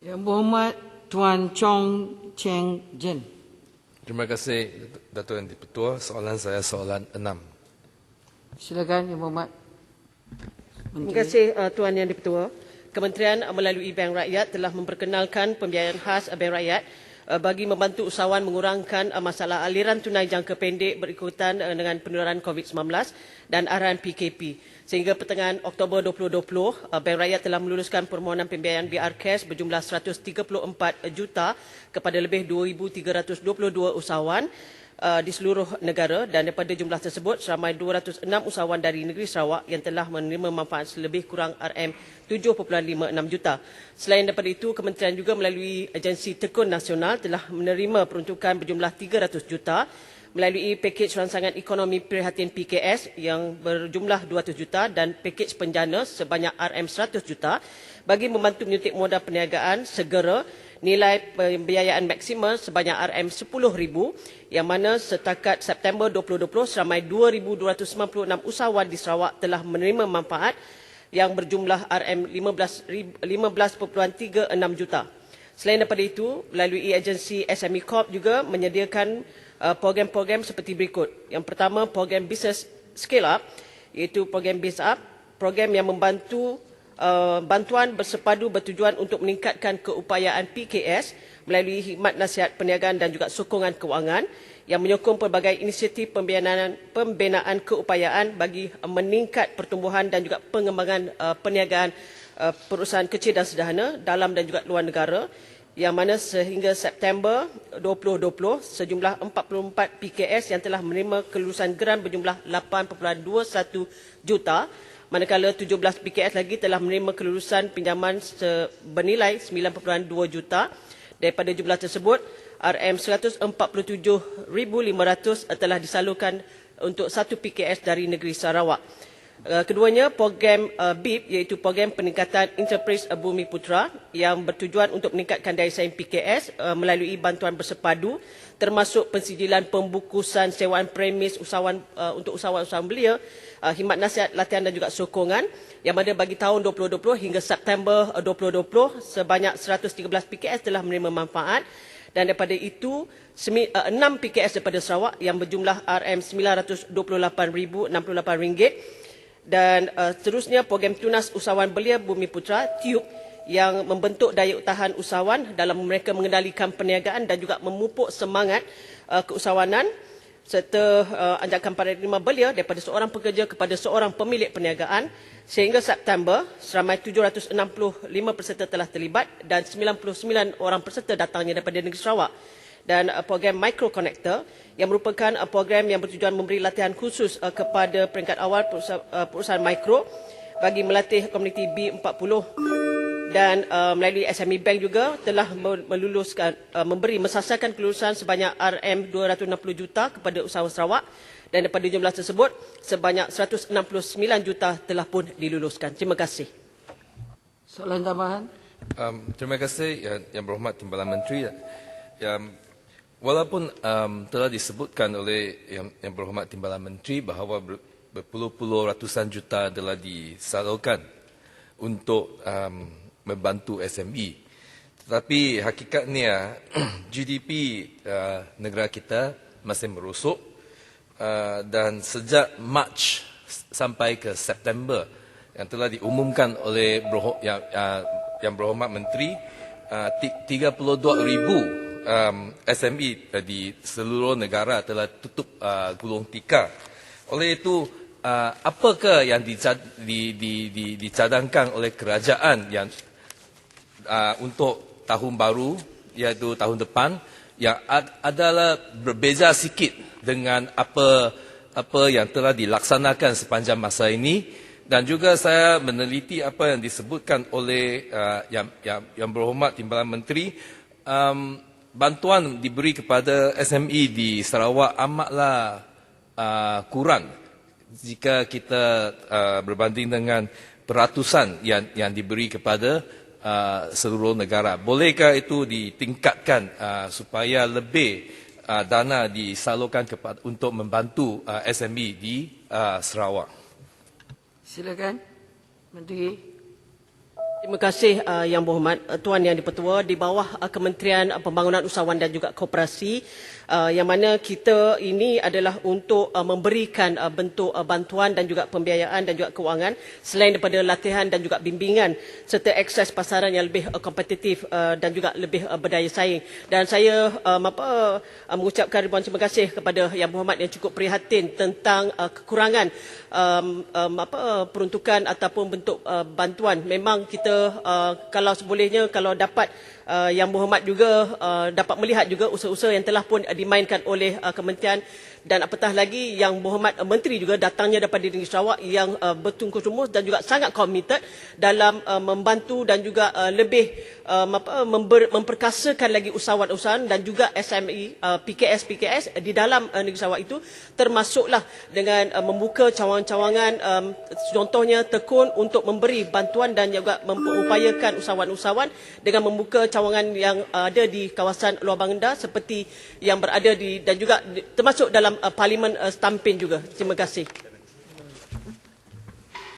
Yang Berhormat Tuan Chong Cheng Jen. Terima kasih Datuk Yang di-Pertua. Soalan saya soalan 6. Silakan Yang Berhormat Terima kasih Tuan Yang di-Pertua. Kementerian melalui Bank Rakyat telah memperkenalkan pembiayaan khas Bank Rakyat bagi membantu usahawan mengurangkan masalah aliran tunai jangka pendek berikutan dengan penularan COVID-19 dan arahan PKP. Sehingga pertengahan Oktober 2020, Bank Rakyat telah meluluskan permohonan pembiayaan BR Cash berjumlah 134 juta kepada lebih 2,322 usahawan di seluruh negara, dan daripada jumlah tersebut seramai 206 usahawan dari negeri Sarawak yang telah menerima manfaat selebih kurang RM7.56 juta. Selain daripada itu, Kementerian juga melalui Agensi Tekun Nasional telah menerima peruntukan berjumlah 300 juta melalui pakej rangsangan ekonomi prihatin PKS yang berjumlah 200 juta dan pakej penjana sebanyak RM100 juta bagi membantu menyuntik modal perniagaan segera nilai pembiayaan maksimal sebanyak RM10,000 yang mana setakat September 2020 seramai 2,296 usahawan di Sarawak telah menerima manfaat yang berjumlah RM15.36 juta. Selain daripada itu, melalui agensi SME Corp juga menyediakan program-program seperti berikut. Yang pertama, program Business Scale Up, iaitu program Biz Up, program yang membantu bantuan bersepadu bertujuan untuk meningkatkan keupayaan PKS melalui khidmat nasihat perniagaan dan juga sokongan kewangan yang menyokong pelbagai inisiatif pembinaan keupayaan bagi meningkat pertumbuhan dan juga pengembangan perniagaan perusahaan kecil dan sederhana dalam dan juga luar negara, yang mana sehingga September 2020 sejumlah 44 PKS yang telah menerima kelulusan geran berjumlah 8.21 juta, manakala 17 PKS lagi telah menerima kelulusan pinjaman bernilai 9.2 juta. Daripada jumlah tersebut, RM147,500 telah disalurkan untuk satu PKS dari negeri Sarawak. Keduanya, program BIP, iaitu program peningkatan Enterprise Bumi Putra yang bertujuan untuk meningkatkan daya saing PKS melalui bantuan bersepadu termasuk pensijilan pembukusan sewaan premis usahawan untuk usahawan-usahawan belia, khidmat nasihat, latihan dan juga sokongan, yang mana bagi tahun 2020 hingga September 2020 sebanyak 113 PKS telah menerima manfaat, dan daripada itu 6 PKS daripada Sarawak yang berjumlah RM928,068. Dan seterusnya, program Tunas Usahawan Belia Bumi Putra TUB yang membentuk daya tahan usahawan dalam mereka mengendalikan perniagaan dan juga memupuk semangat keusahawanan serta anjakan paradigma belia daripada seorang pekerja kepada seorang pemilik perniagaan. Sehingga September, seramai 765 peserta telah terlibat dan 99 orang peserta datangnya daripada negeri Sarawak. Dan program Micro Connector yang merupakan program yang bertujuan memberi latihan khusus kepada peringkat awal perusahaan mikro bagi melatih komuniti B40, dan melalui SME Bank juga telah meluluskan mensasarkan kelulusan sebanyak RM260 juta kepada usahawan Sarawak, dan daripada jumlah tersebut sebanyak 169 juta telah pun diluluskan. Terima kasih. soalan tambahan. Terima kasih Yang Berhormat Timbalan Menteri. Walaupun telah disebutkan oleh Yang Berhormat Timbalan Menteri bahawa berpuluh-puluh ratusan juta telah disalurkan untuk membantu SME, tetapi hakikatnya GDP negara kita masih merosot, dan sejak Mac sampai ke September yang telah diumumkan oleh Yang Berhormat Menteri, 32,000 SME di seluruh negara telah tutup gulung tikar. Oleh itu, apakah yang dicadangkan oleh kerajaan yang untuk tahun baru, iaitu tahun depan, yang adalah berbeza sikit dengan apa yang telah dilaksanakan sepanjang masa ini? Dan juga saya meneliti apa yang disebutkan oleh Yang Berhormat Timbalan Menteri, bantuan diberi kepada SME di Sarawak amatlah kurang jika kita berbanding dengan peratusan yang diberi kepada seluruh negara. Bolehkah itu ditingkatkan supaya lebih dana disalurkan untuk membantu SME di Sarawak? Silakan Menteri. Terima kasih Yang Berhormat Tuan Yang Dipertua, di bawah Kementerian Pembangunan Usahawan dan juga Koperasi, yang mana kita ini adalah untuk memberikan bentuk bantuan dan juga pembiayaan dan juga kewangan selain daripada latihan dan juga bimbingan serta akses pasaran yang lebih kompetitif dan juga lebih berdaya saing. Dan saya mengucapkan ribuan terima kasih kepada Yang Berhormat yang cukup prihatin tentang kekurangan peruntukan ataupun bentuk bantuan. Memang kita kalau sebolehnya, kalau dapat Yang Berhormat juga dapat melihat juga usaha-usaha yang telah pun dimainkan oleh kementerian, dan apatah lagi Yang Berhormat Menteri juga datangnya daripada negeri Sarawak yang bertungkus lumus dan juga sangat komited dalam membantu dan juga lebih memperkasakan lagi usahawan-usahawan dan juga SME, PKS di dalam negeri Sarawak itu, termasuklah dengan membuka cawangan-cawangan, contohnya tekun untuk memberi bantuan dan juga mengupayakan usahawan-usahawan dengan membuka cawangan yang ada di kawasan Luar Bangda seperti yang berada di, dan juga termasuk dalam Parlimen Stampin juga. Terima kasih.